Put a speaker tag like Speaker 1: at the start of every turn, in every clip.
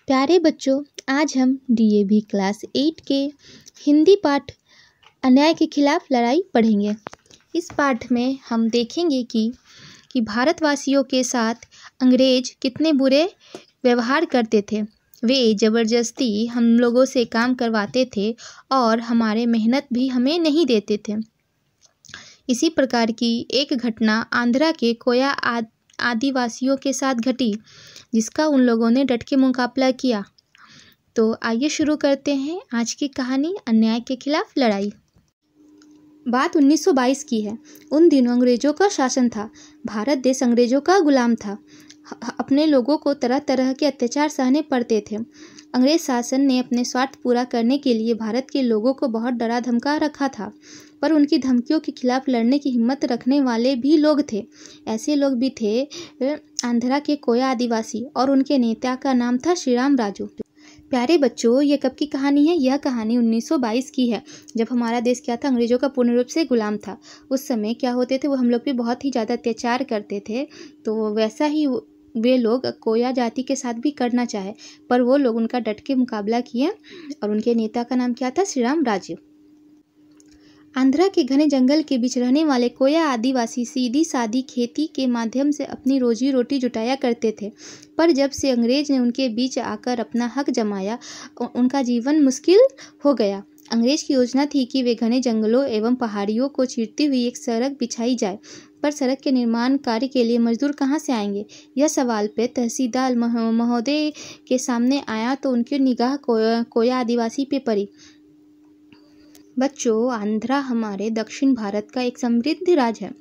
Speaker 1: प्यारे बच्चों, आज हम डीएवी क्लास 8 के हिंदी पाठ अन्याय के खिलाफ लड़ाई पढ़ेंगे। इस पाठ में हम देखेंगे कि भारतवासियों के साथ अंग्रेज कितने बुरे व्यवहार करते थे। वे ज़बरदस्ती हम लोगों से काम करवाते थे और हमारे मेहनत भी हमें नहीं देते थे। इसी प्रकार की एक घटना आंध्रा के कोया आदिवासियों के साथ घटी, जिसका उन लोगों ने डट के मुकाबला किया। तो आइए शुरू करते हैं आज की कहानी अन्याय के खिलाफ लड़ाई। बात 1922 की है। उन दिनों अंग्रेजों का शासन था। भारत देश अंग्रेजों का गुलाम था। अपने लोगों को तरह तरह के अत्याचार सहने पड़ते थे। अंग्रेज शासन ने अपने स्वार्थ पूरा करने के लिए भारत के लोगों को बहुत डरा धमका रखा था, पर उनकी धमकियों के खिलाफ लड़ने की हिम्मत रखने वाले भी लोग थे। ऐसे लोग भी थे आंध्रा के कोया आदिवासी, और उनके नेता का नाम था श्रीराम राजू। प्यारे बच्चों, ये कब की कहानी है? यह कहानी 1922 की है, जब हमारा देश क्या था, अंग्रेजों का पूर्ण रूप से गुलाम था। उस समय क्या होते थे, वो हम लोग भी बहुत ही ज़्यादा अत्याचार करते थे। तो वैसा ही वे लोग कोया जाति के साथ भी करना चाहे, पर वो लोग उनका डट के मुकाबला किए, और उनके नेता का नाम क्या था? श्रीराम राजू। आंध्रा के घने जंगल के बीच रहने वाले कोया आदिवासी सीधी सादी खेती के माध्यम से अपनी रोजी रोटी जुटाया करते थे, पर जब से अंग्रेज ने उनके बीच आकर अपना हक जमाया, उनका जीवन मुश्किल हो गया। अंग्रेज की योजना थी कि वे घने जंगलों एवं पहाड़ियों को चीरती हुई एक सड़क बिछाई जाए, पर सड़क के निर्माण कार्य के लिए मजदूर कहाँ से आएंगे? यह सवाल पे तहसीलदार महोदय के सामने आया तो उनकी निगाह कोया आदिवासी पे पड़ी। बच्चों, आंध्रा हमारे दक्षिण भारत का एक समृद्ध राज्य है।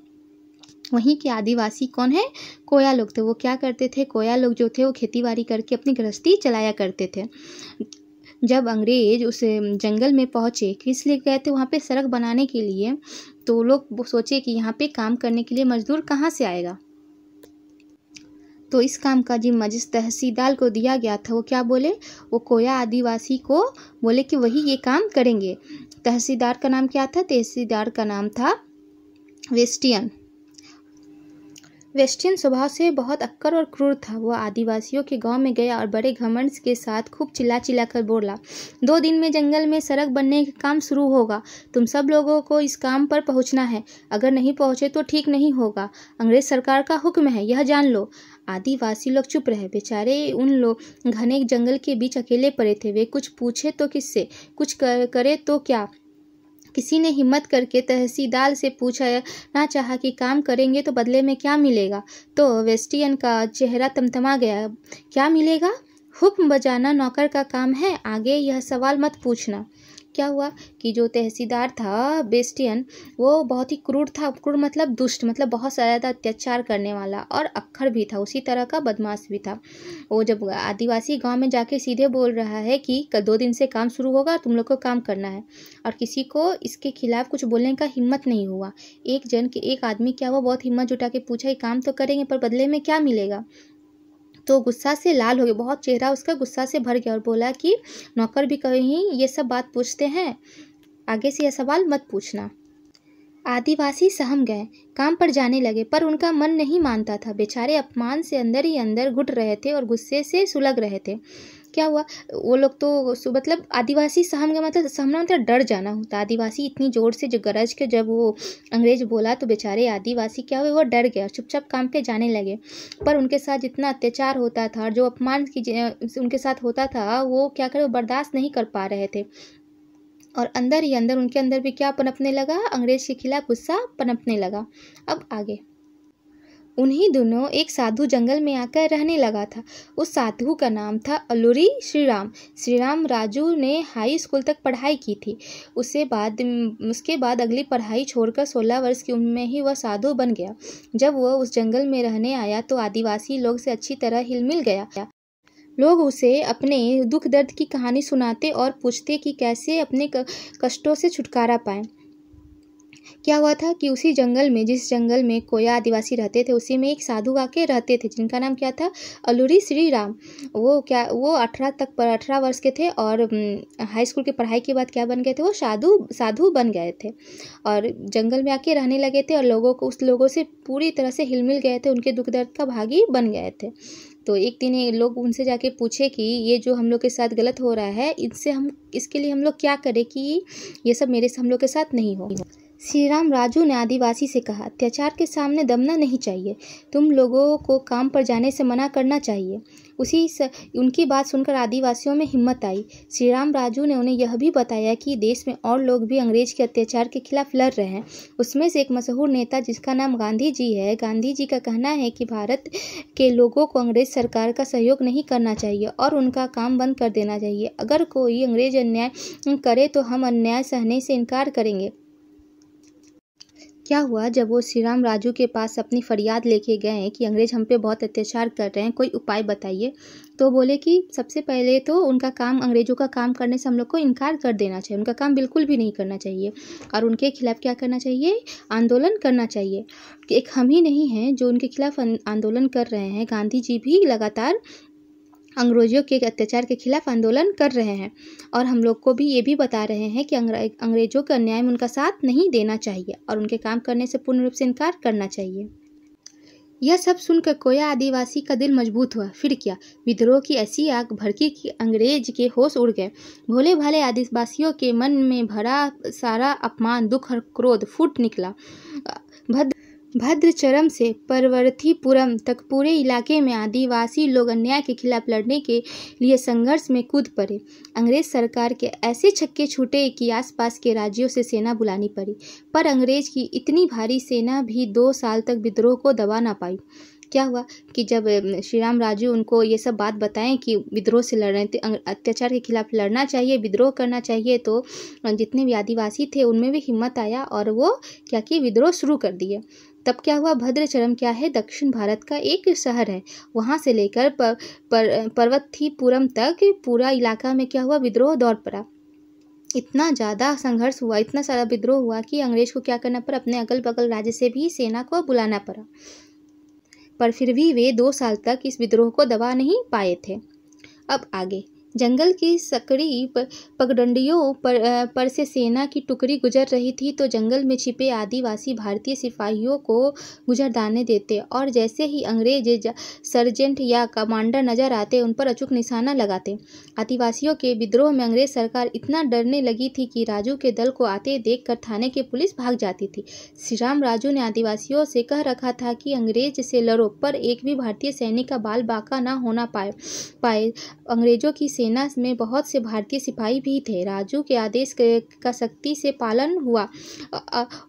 Speaker 1: वहीं के आदिवासी कौन है? कोया लोग थे। वो क्या करते थे? कोया लोग जो थे वो खेतीबाड़ी करके अपनी गृहस्थी चलाया करते थे। जब अंग्रेज उस जंगल में पहुंचे, किस लिए गए थे? वहाँ पे सड़क बनाने के लिए। तो लोग सोचे कि यहाँ पे काम करने के लिए मजदूर कहाँ से आएगा, तो इस काम का जिम्मा जिस तहसीलदार को दिया गया था, वो क्या बोले? वो कोया आदिवासी को बोले कि वही ये काम करेंगे। तहसीलदार का नाम क्या था? तहसीलदार का नाम था वेस्टियन। वेस्टियन स्वभाव से बहुत अक्कर और क्रूर था। वो आदिवासियों के गांव में गया और बड़े घमंड के साथ खूब चिल्ला चिल्ला कर बोला, 2 दिन में जंगल में सड़क बनने का काम शुरू होगा। तुम सब लोगों को इस काम पर पहुंचना है। अगर नहीं पहुंचे तो ठीक नहीं होगा। अंग्रेज सरकार का हुक्म है, यह जान लो। आदिवासी लोग चुप रहे। बेचारे उन लोग घने जंगल के बीच अकेले पड़े थे। वे कुछ पूछे तो किससे, कुछ करे तो क्या? किसी ने हिम्मत करके तहसीलदार से पूछना चाहा कि काम करेंगे तो बदले में क्या मिलेगा? तो वेस्टियन का चेहरा तमतमा गया। क्या मिलेगा? हुक्म बजाना नौकर का काम है, आगे यह सवाल मत पूछना। क्या हुआ कि जो तहसीलदार था वेस्टियन, वो बहुत ही क्रूर था। क्रूर मतलब दुष्ट, मतलब बहुत ज़्यादा अत्याचार करने वाला, और अक्खर भी था, उसी तरह का बदमाश भी था। वो जब आदिवासी गांव में जाके सीधे बोल रहा है कि 2 दिन से काम शुरू होगा, तुम लोग को काम करना है, और किसी को इसके खिलाफ कुछ बोलने का हिम्मत नहीं हुआ। एक आदमी क्या हुआ, बहुत हिम्मत जुटा के पूछा कि काम तो करेंगे, पर बदले में क्या मिलेगा? तो गुस्सा से लाल हो गया, बहुत चेहरा उसका गुस्सा से भर गया, और बोला कि नौकर भी कहीं ये सब बात पूछते हैं, आगे से यह सवाल मत पूछना। आदिवासी सहम गए, काम पर जाने लगे, पर उनका मन नहीं मानता था। बेचारे अपमान से अंदर ही अंदर घुट रहे थे और गुस्से से सुलग रहे थे। क्या हुआ? वो लोग तो मतलब आदिवासी सहम गए, मतलब सहमना मतलब डर जाना होता। आदिवासी इतनी ज़ोर से जो गरज के जब वो अंग्रेज बोला, तो बेचारे आदिवासी क्या हुए, वो डर गए और चुपचाप काम पे जाने लगे। पर उनके साथ जितना अत्याचार होता था और जो अपमान उनके साथ होता था, वो क्या करे, वो बर्दाश्त नहीं कर पा रहे थे, और अंदर ही अंदर उनके अंदर भी क्या पनपने लगा? अंग्रेज के खिलाफ गुस्सा पनपने लगा। अब आगे उन्हीं दिनों एक साधु जंगल में आकर रहने लगा था। उस साधु का नाम था अलूरी श्रीराम। श्रीराम राजू ने हाई स्कूल तक पढ़ाई की थी। उसके बाद अगली पढ़ाई छोड़कर 16 वर्ष की उम्र में ही वह साधु बन गया। जब वह उस जंगल में रहने आया तो आदिवासी लोग से अच्छी तरह हिल मिल गया। लोग उसे अपने दुख दर्द की कहानी सुनाते और पूछते कि कैसे अपने कष्टों से छुटकारा पाएं। क्या हुआ था कि उसी जंगल में, जिस जंगल में कोया आदिवासी रहते थे, उसी में एक साधु आके रहते थे जिनका नाम क्या था, अलूरी श्री राम। वो 18 वर्ष के थे और हाई स्कूल की पढ़ाई के बाद क्या बन गए थे, वो साधु बन गए थे और जंगल में आके रहने लगे थे और उस लोगों से पूरी तरह से हिलमिल गए थे, उनके दुख दर्द का भागी बन गए थे। तो एक दिन ये लोग उनसे जाके पूछे कि ये जो हम लोग के साथ गलत हो रहा है, इसके लिए हम लोग क्या करें कि ये सब हम लोग के साथ नहीं हो। श्री राम राजू ने आदिवासी से कहा, अत्याचार के सामने दमना नहीं चाहिए, तुम लोगों को काम पर जाने से मना करना चाहिए। उनकी बात सुनकर आदिवासियों में हिम्मत आई। श्री राम राजू ने उन्हें यह भी बताया कि देश में और लोग भी अंग्रेज के अत्याचार के खिलाफ लड़ रहे हैं। उसमें से एक मशहूर नेता जिसका नाम गांधी जी है। गांधी जी का कहना है कि भारत के लोगों को अंग्रेज सरकार का सहयोग नहीं करना चाहिए और उनका काम बंद कर देना चाहिए। अगर कोई अंग्रेज अन्याय करे तो हम अन्याय सहने से इनकार करेंगे। क्या हुआ, जब वो श्री राम राजू के पास अपनी फरियाद लेके गए कि अंग्रेज हम पे बहुत अत्याचार कर रहे हैं, कोई उपाय बताइए, तो बोले कि सबसे पहले तो अंग्रेजों का काम करने से हम लोग को इनकार कर देना चाहिए, उनका काम बिल्कुल भी नहीं करना चाहिए और उनके खिलाफ क्या करना चाहिए, आंदोलन करना चाहिए। एक हम ही नहीं हैं जो उनके खिलाफ आंदोलन कर रहे हैं, गांधी जी भी लगातार अंग्रेजों के अत्याचार के खिलाफ आंदोलन कर रहे हैं और हम लोग को भी ये भी बता रहे हैं कि अंग्रेजों के अन्याय में उनका साथ नहीं देना चाहिए और उनके काम करने से पूर्ण रूप से इनकार करना चाहिए। यह सब सुनकर कोया आदिवासी का दिल मजबूत हुआ। फिर क्या, विद्रोह की ऐसी आग भड़की कि अंग्रेज के होश उड़ गए। भोले भाले आदिवासियों के मन में भरा सारा अपमान, दुख और क्रोध फूट निकला। भद्रचरम से परवर्तीपुरम तक पूरे इलाके में आदिवासी लोग अन्याय के खिलाफ लड़ने के लिए संघर्ष में कूद पड़े। अंग्रेज सरकार के ऐसे छक्के छूटे कि आसपास के राज्यों से सेना बुलानी पड़ी, पर अंग्रेज की इतनी भारी सेना भी 2 साल तक विद्रोह को दबा ना पाई। क्या हुआ कि जब श्री राम राजू उनको ये सब बात बताएं कि विद्रोह से लड़ रहे थे, अत्याचार के खिलाफ लड़ना चाहिए, विद्रोह करना चाहिए, तो जितने भी आदिवासी थे उनमें भी हिम्मत आया और वो क्या कि विद्रोह शुरू कर दिए। तब क्या हुआ, भद्रचरम क्या है, दक्षिण भारत का एक शहर है। वहाँ से लेकर पर्वतीपुरम तक पूरा इलाका में क्या हुआ, विद्रोह दौड़ पड़ा। इतना ज़्यादा संघर्ष हुआ, इतना सारा विद्रोह हुआ कि अंग्रेज को क्या करना पड़ा, अपने अगल बगल राज्य से भी सेना को बुलाना पड़ा। पर फिर भी वे 2 साल तक इस विद्रोह को दबा नहीं पाए थे। अब आगे, जंगल की सकड़ी पगडंडियों पर से सेना की टुकड़ी गुजर रही थी तो जंगल में छिपे आदिवासी भारतीय सिपाहियों को गुजरदाने देते और जैसे ही अंग्रेज सर्जेंट या कमांडर नजर आते उन पर अचूक निशाना लगाते। आदिवासियों के विद्रोह में अंग्रेज सरकार इतना डरने लगी थी कि राजू के दल को आते देखकर थाने की पुलिस भाग जाती थी। श्री राम राजू ने आदिवासियों से कह रखा था कि अंग्रेज से लड़ो, पर एक भी भारतीय सैनिक का बाल बाका न होना पाए। अंग्रेजों की सेना में बहुत से भारतीय सिपाही भी थे। राजू के आदेश का सख्ती से पालन हुआ।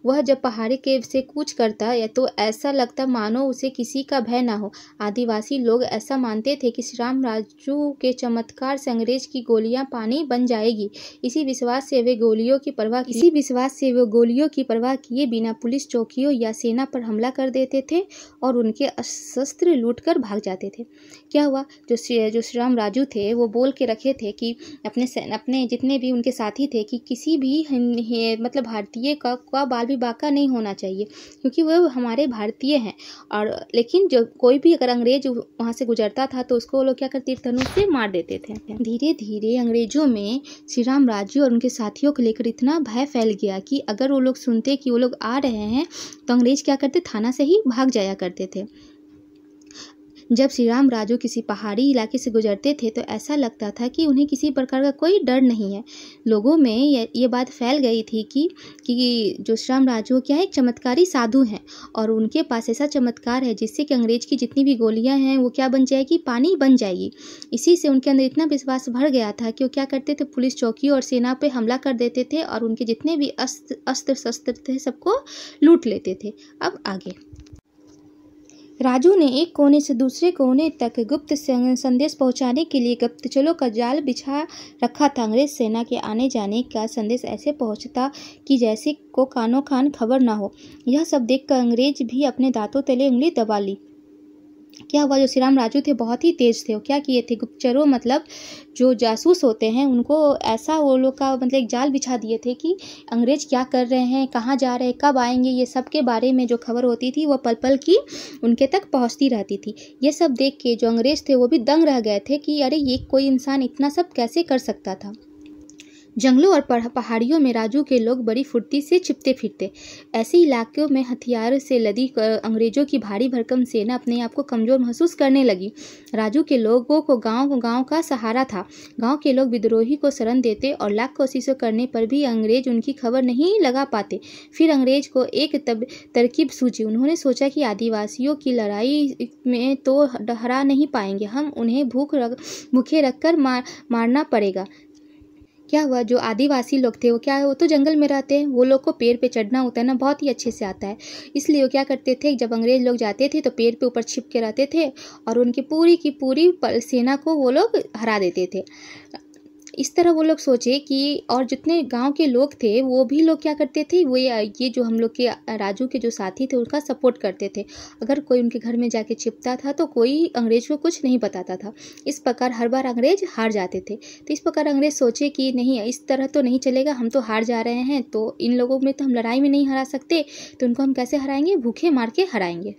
Speaker 1: वह जब पहाड़ी के से कूच करता तो ऐसा लगता मानो उसे किसी का भय न हो। आदिवासी लोग ऐसा मानते थे कि श्री राम राजू के चमत्कार से अंग्रेज की गोलियां पानी बन जाएगी। इसी विश्वास से वे गोलियों की परवाह किए बिना पुलिस चौकियों या सेना पर हमला कर देते थे और उनके शस्त्र लूटकर भाग जाते थे। क्या हुआ, जो श्री राम राजू थे वो बोल के रखे थे कि अपने जितने भी उनके साथी थे कि किसी भी मतलब भारतीय का बाल भी बाका नहीं होना चाहिए, क्योंकि वो हमारे भारतीय हैं। और लेकिन जो कोई भी अगर अंग्रेज वहाँ से गुजरता था तो उसको वो लोग क्या करते, धनुष से मार देते थे। धीरे धीरे अंग्रेजों में श्री राम राजू और उनके साथियों को लेकर इतना भय फैल गया कि अगर वो लोग सुनते कि वो लोग आ रहे हैं तो अंग्रेज क्या करते, थाना से ही भाग जाया करते थे। जब श्री राम राजू किसी पहाड़ी इलाके से गुजरते थे तो ऐसा लगता था कि उन्हें किसी प्रकार का कोई डर नहीं है। लोगों में ये बात फैल गई थी कि जो श्री राम राजू क्या है, एक चमत्कारी साधु हैं और उनके पास ऐसा चमत्कार है जिससे कि अंग्रेज की जितनी भी गोलियां हैं वो क्या बन जाएगी, पानी बन जाएगी। इसी से उनके अंदर इतना विश्वास भर गया था कि वो क्या करते थे, पुलिस चौकी और सेना पे हमला कर देते थे और उनके जितने भी अस्त्र शस्त्र थे सबको लूट लेते थे। अब आगे, राजू ने एक कोने से दूसरे कोने तक गुप्त संदेश पहुंचाने के लिए गुप्तचरों का जाल बिछा रखा था। अंग्रेज सेना के आने जाने का संदेश ऐसे पहुंचता कि जैसे को कानों कान खबर ना हो। यह सब देखकर अंग्रेज भी अपने दांतों तले उंगली दबा ली। क्या हुआ, जो श्री राम राजू थे बहुत ही तेज थे। वो क्या किए थे, गुप्तचरों मतलब जो जासूस होते हैं उनको ऐसा वो लोग का मतलब एक जाल बिछा दिए थे कि अंग्रेज क्या कर रहे हैं, कहाँ जा रहे हैं, कब आएंगे, ये सब के बारे में जो खबर होती थी वो पल पल की उनके तक पहुँचती रहती थी। ये सब देख के जो अंग्रेज थे वो भी दंग रह गए थे कि अरे ये कोई इंसान इतना सब कैसे कर सकता था। जंगलों और पहाड़ियों में राजू के लोग बड़ी फुर्ती से छिपते फिरते। ऐसे इलाकों में हथियार से लदी अंग्रेजों की भारी भरकम सेना अपने आप को कमज़ोर महसूस करने लगी। राजू के लोगों को गांव का सहारा था। गांव के लोग विद्रोही को शरण देते और लाख कोशिशों करने पर भी अंग्रेज उनकी खबर नहीं लगा पाते। फिर अंग्रेज को एक तरकीब सूझी। उन्होंने सोचा कि आदिवासियों की लड़ाई में तो हरा नहीं पाएंगे, हम उन्हें भूखे रखकर मारना पड़ेगा। क्या हुआ, जो आदिवासी लोग थे वो वो तो जंगल में रहते हैं, वो लोग को पेड़ पे चढ़ना उतरना बहुत ही अच्छे से आता है। इसलिए वो क्या करते थे, जब अंग्रेज लोग जाते थे तो पेड़ पे ऊपर छिप के रहते थे और उनकी पूरी की पूरी सेना को वो लोग हरा देते थे। इस तरह वो लोग सोचे कि और जितने गांव के लोग थे वो भी लोग क्या करते थे, वो ये जो हम लोग के राजू के जो साथी थे उनका सपोर्ट करते थे। अगर कोई उनके घर में जाके छिपता था तो कोई अंग्रेज को कुछ नहीं बताता था। इस प्रकार हर बार अंग्रेज हार जाते थे। तो इस प्रकार अंग्रेज सोचे कि नहीं, इस तरह तो नहीं चलेगा, हम तो हार जा रहे हैं, तो इन लोगों में तो हम लड़ाई में नहीं हरा सकते, तो उनको हम कैसे हराएंगे, भूखे मार के हराएंगे।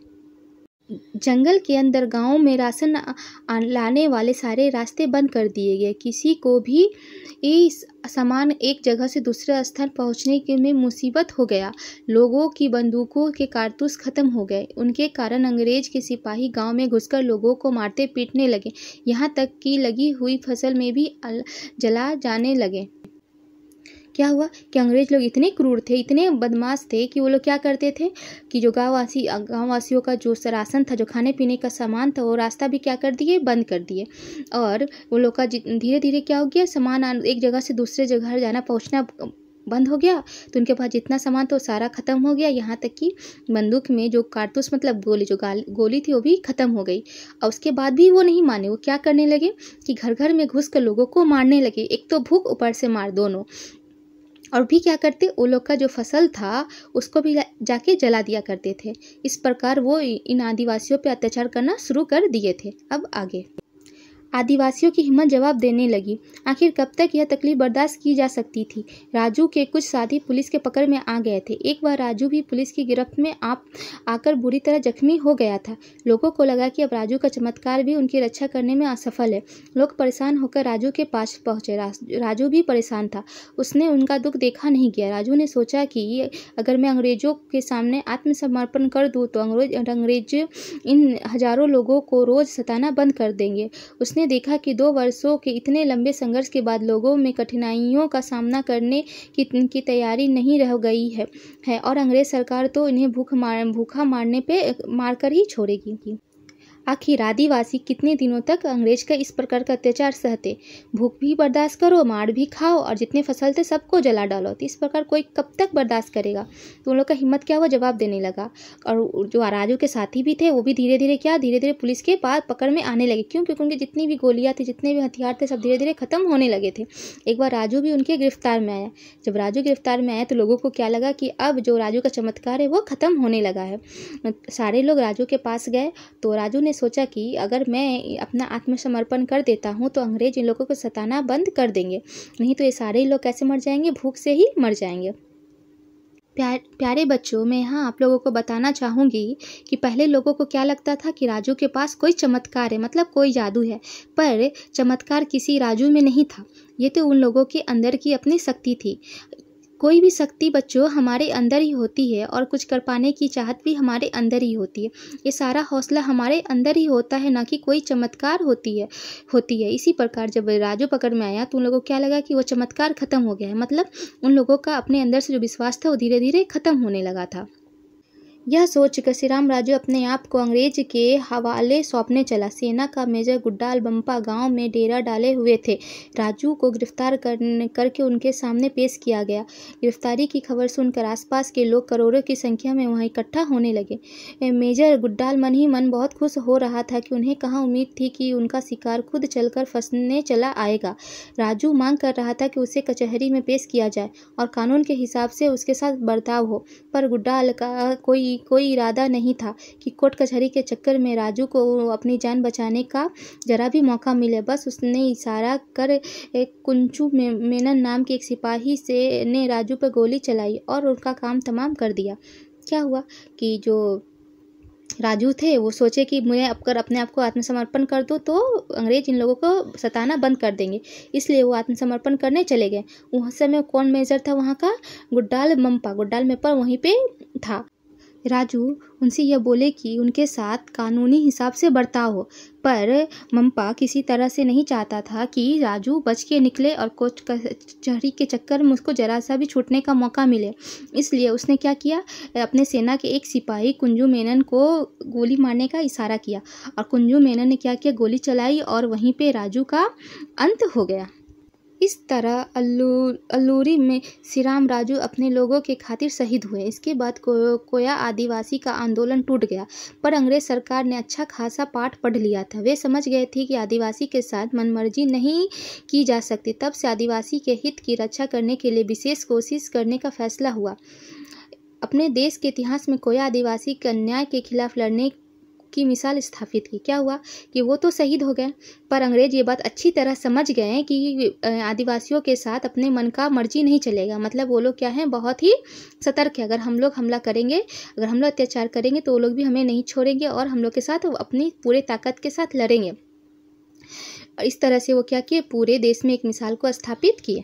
Speaker 1: जंगल के अंदर गांव में राशन लाने वाले सारे रास्ते बंद कर दिए गए। किसी को भी इस सामान एक जगह से दूसरे स्थान पहुंचने के में मुसीबत हो गया। लोगों की बंदूकों के कारतूस खत्म हो गए। उनके कारण अंग्रेज के सिपाही गांव में घुसकर लोगों को मारते पीटने लगे। यहाँ तक कि लगी हुई फसल में भी जला जाने लगे। क्या हुआ कि अंग्रेज लोग इतने क्रूर थे, इतने बदमाश थे कि वो लोग क्या करते थे कि जो गाँववासियों का जो राशन था, जो खाने पीने का सामान था, वो रास्ता भी क्या कर दिए, बंद कर दिए। और वो लोग का धीरे धीरे क्या हो गया, सामान एक जगह से दूसरे जगह जाना पहुंचना बंद हो गया। तो उनके पास जितना सामान था वो सारा खत्म हो गया। यहाँ तक कि बंदूक में जो कारतूस मतलब गोली थी वो भी खत्म हो गई। और उसके बाद भी वो नहीं माने, वो क्या करने लगे कि घर घर में घुस कर लोगों को मारने लगे। एक तो भूख, ऊपर से मार, दोनों। और भी क्या करते, वो लोग का जो फसल था उसको भी जाके जला दिया करते थे। इस प्रकार वो इन आदिवासियों पे अत्याचार करना शुरू कर दिए थे। अब आगे आदिवासियों की हिम्मत जवाब देने लगी। आखिर कब तक यह तकलीफ बर्दाश्त की जा सकती थी। राजू के कुछ साथी पुलिस के पकड़ में आ गए थे। एक बार राजू भी पुलिस की गिरफ्त में आकर बुरी तरह जख्मी हो गया था। लोगों को लगा कि अब राजू का चमत्कार भी उनकी रक्षा करने में असफल है। लोग परेशान होकर राजू के पास पहुंचे। राजू भी परेशान था, उसने उनका दुख देखा नहीं गया। राजू ने सोचा कि अगर मैं अंग्रेजों के सामने आत्मसमर्पण कर दूँ तो अंग्रेज इन हजारों लोगों को रोज सताना बंद कर देंगे। उसने देखा कि 2 वर्षों के इतने लंबे संघर्ष के बाद लोगों में कठिनाइयों का सामना करने की तैयारी नहीं रह गई है और अंग्रेज सरकार तो इन्हें भूखा मारकर ही छोड़ेगी। आखिर आदिवासी कितने दिनों तक अंग्रेज का इस प्रकार का अत्याचार सहते। भूख भी बर्दाश्त करो, मार भी खाओ और जितने फसल थे सबको जला डालो। तो इस प्रकार कोई कब तक बर्दाश्त करेगा। तो उन लोग का हिम्मत क्या हुआ, जवाब देने लगा। और जो राजू के साथी भी थे वो भी धीरे धीरे पुलिस के पास पकड़ में आने लगे, क्योंकि उनकी जितनी भी गोलियां थी, जितने भी हथियार थे, सब धीरे धीरे खत्म होने लगे थे। एक बार राजू भी उनके गिरफ्तार में आया। जब राजू गिरफ्तार में आया तो लोगों को क्या लगा कि अब जो राजू का चमत्कार है वो खत्म होने लगा है। सारे लोग राजू के पास गए। तो राजू ने सोचा कि अगर मैं अपना आत्मसमर्पण कर देता हूँ तो अंग्रेज इन लोगों को सताना बंद कर देंगे, नहीं तो ये सारे लोग कैसे मर जाएंगे, भूख से ही मर जाएंगे। प्यारे बच्चों, मैं यहाँ आप लोगों को बताना चाहूँगी कि पहले लोगों को क्या लगता था कि राजू के पास कोई चमत्कार है, मतलब कोई जादू है। पर चमत्कार किसी राजू में नहीं था, ये तो उन लोगों के अंदर की अपनी शक्ति थी। कोई भी शक्ति बच्चों हमारे अंदर ही होती है और कुछ कर पाने की चाहत भी हमारे अंदर ही होती है। ये सारा हौसला हमारे अंदर ही होता है, ना कि कोई चमत्कार होती है। इसी प्रकार जब राजू पकड़ में आया तो उन लोगों को क्या लगा कि वो चमत्कार खत्म हो गया है, मतलब उन लोगों का अपने अंदर से जो विश्वास था वो धीरे धीरे खत्म होने लगा था। यह सोचकर श्री राम राजू अपने आप को अंग्रेज के हवाले सौंपने चला। सेना का मेजर गुड्डाल बम्पा गांव में डेरा डाले हुए थे। राजू को गिरफ्तार करके उनके सामने पेश किया गया। गिरफ्तारी की खबर सुनकर आसपास के लोग करोड़ों की संख्या में वहां इकट्ठा होने लगे। मेजर गुड्डाल मन ही मन बहुत खुश हो रहा था कि उन्हें कहाँ उम्मीद थी कि उनका शिकार खुद चलकर फंसने चला आएगा। राजू मांग कर रहा था कि उसे कचहरी में पेश किया जाए और कानून के हिसाब से उसके साथ बर्ताव हो, पर गुड्डाल का कोई कोई इरादा नहीं था कि कोर्ट कचहरी के चक्कर में राजू को अपनी जान बचाने का जरा भी मौका मिले। बस उसने इशारा कर एक कुंजू मेनन नाम के एक सिपाही ने राजू पर गोली चलाई और उनका काम तमाम कर दिया। क्या हुआ कि जो राजू थे वो सोचे कि मैं अगर अपने आप को आत्मसमर्पण कर दूँ तो अंग्रेज इन लोगों को सताना बंद कर देंगे, इसलिए वो आत्मसमर्पण करने चले गए। उस समय कौन मेजर था वहाँ का? गुड्डाल मप्पा वहीं पे था। राजू उनसे यह बोले कि उनके साथ कानूनी हिसाब से बर्ताव हो, पर मप्पा किसी तरह से नहीं चाहता था कि राजू बच के निकले और कोर्ट कचहरी के चक्कर में उसको जरा सा भी छूटने का मौका मिले। इसलिए उसने क्या किया, अपने सेना के एक सिपाही कुंजू मेनन को गोली मारने का इशारा किया और कुंजू मेनन ने क्या किया, गोली चलाई और वहीं पे राजू का अंत हो गया। इस तरह अल्लूरी में श्रीराम राजू अपने लोगों के खातिर शहीद हुए। इसके बाद कोया आदिवासी का आंदोलन टूट गया, पर अंग्रेज सरकार ने अच्छा खासा पाठ पढ़ लिया था। वे समझ गए थे कि आदिवासी के साथ मनमर्जी नहीं की जा सकती। तब से आदिवासी के हित की रक्षा करने के लिए विशेष कोशिश करने का फैसला हुआ। अपने देश के इतिहास में कोया आदिवासी के अन्याय के खिलाफ लड़ने की मिसाल स्थापित की। क्या हुआ कि वो तो शहीद हो गए, पर अंग्रेज ये बात अच्छी तरह समझ गए कि आदिवासियों के साथ अपने मन का मर्जी नहीं चलेगा। मतलब वो लोग क्या हैं, बहुत ही सतर्क है। अगर हम लोग हमला करेंगे, अगर हम लोग अत्याचार करेंगे तो वो लोग भी हमें नहीं छोड़ेंगे और हम लोग के साथ अपनी पूरे ताकत के साथ लड़ेंगे। और इस तरह से वो क्या किए, पूरे देश में एक मिसाल को स्थापित किए।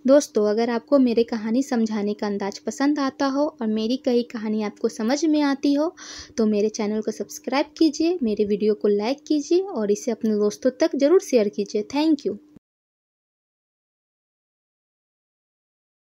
Speaker 1: दोस्तों, अगर आपको मेरे कहानी समझाने का अंदाज पसंद आता हो और मेरी कई कहानी आपको समझ में आती हो तो मेरे चैनल को सब्सक्राइब कीजिए, मेरे वीडियो को लाइक कीजिए और इसे अपने दोस्तों तक ज़रूर शेयर कीजिए। Thank you.